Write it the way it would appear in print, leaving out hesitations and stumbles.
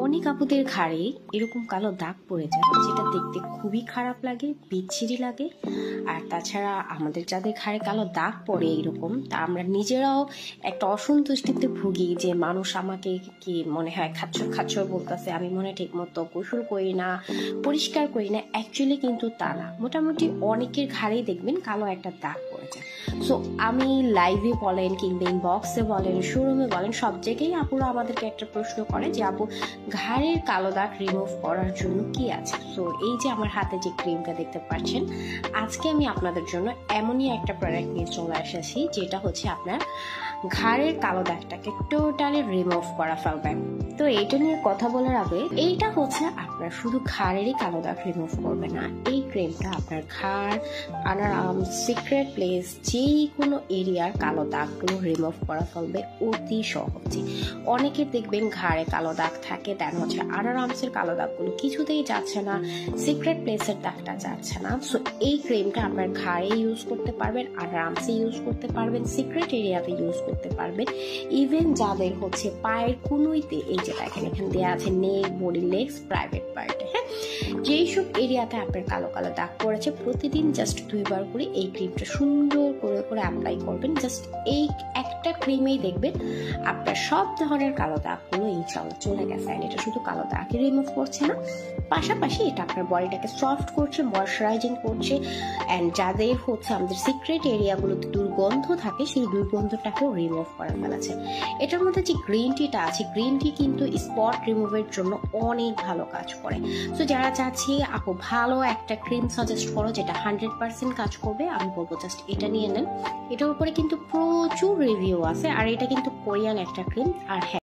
অনেক আপুদের ঘাড়ে এরকম কালো দাগ পড়ে যায় যেটা দেখতে খুবই খারাপ লাগে, বিচ্ছিরি লাগে। আর তাছাড়া আমাদের যাদের ঘাড়ে কালো দাগ পড়ে এরকম, তা আমরা নিজেরাও একটা অসন্তুষ্টিতে ভুগি যে মানুষ আমাকে কি মনে হয় খাচ্ছর খাচ্ছর বলতেছে, আমি মনে ঠিক মতো গোসল করি না, পরিষ্কার করি না। অ্যাকচুয়ালি কিন্তু তা না। মোটামুটি অনেকের ঘাড়েই দেখবেন কালো একটা দাগ পড়ে যায়। সো আমি লাইভে বলেন কিংবা ইনবক্সে বলেন, শোরুমে বলেন, সব জায়গায় আপুরা আমাদেরকে একটা প্রশ্ন করে যে আপু ঘাড়ের কালো দাগ রিমুভ করার জন্য কি আছে। সো এই যে আমার হাতে যে ক্রিমটা দেখতে পাচ্ছেন, আজকে আমি আপনাদের জন্য এমনই একটা প্রোডাক্ট নিয়ে চলে এসেছি যেটা হচ্ছে আপনার ঘাড়ের কালো দাগটাকে টোটালি রিমুভ করা ফেলবে। তো এইটা নিয়ে কথা বলার আগে, এইটা হচ্ছে আপনার শুধু ঘাড়েরই কালো দাগ রিমুভ করবে না, এই ক্রিমটা আপনার ঘাড়, আন্ডার আর্ম, সিক্রেট প্লেস, যে কোনো এরিয়ার কালো দাগগুলো রিমুভ করা ফেলবে অতি সহজে। অনেকের দেখবেন ঘাড়ে কালো দাগ থাকে, দেন হচ্ছে আন্ডার আর্মসের কালো দাগগুলো কিছুতেই যাচ্ছে না, সিক্রেট প্লেসের দাগটা যাচ্ছে না। সো এই ক্রিমটা আপনার ঘাড়ে ইউজ করতে পারবেন, আন্ডার আর্মসে ইউজ করতে পারবেন, সিক্রেট এরিয়াতে ইউজ করতে পারবেন। ইভেন যাদের হচ্ছে পায়ের কুনুইতে, এই যে দেখেন এখানে দেওয়া আছে নেক, বডি, লেগস, প্রাইভেট পার্টে, হ্যাঁ, যেই সব এরিয়াতে আপনার কালো কালো দাগ পড়েছে প্রতিদিন জাস্ট 2 বার করে এই ক্রিমটা সুন্দর করে করে অ্যাপ্লাই করবেন। জাস্ট এই একটা ক্রিমেই দেখবেন আপনার সব ধরনের কালো দাগগুলো ইনশাআল্লাহ চলে গেছে। আর এটা শুধু কালো দাগই রিমুভ করছে না, পাশাপাশি এটা আপনার বডিটাকে সফট করছে, ময়শ্চারাইজিং করছে। অ্যান্ড যাদের হচ্ছে আমাদের সিক্রেট এরিয়াগুলোতে দুর্গন্ধ থাকে, সেই দুর্গন্ধটাকেও রিমুভ করে ফেলেছে। এটার মধ্যে যে গ্রিন টিটা আছে, গ্রিন টি কিন্তু স্পট রিমুভের জন্য অনেক ভালো কাজ করে। তো যারা চাচ্ছে আপু ভালো একটা ক্রিম সাজেস্ট করো যেটা 100% কাজ করবে, আমি বলবো জাস্ট এটা নিয়ে নেন। এটার উপরে কিন্তু প্রচুর রিভিউ আছে, আর এটা কিন্তু কোরিয়ান একটা ক্রিম। আর হ্যাঁ,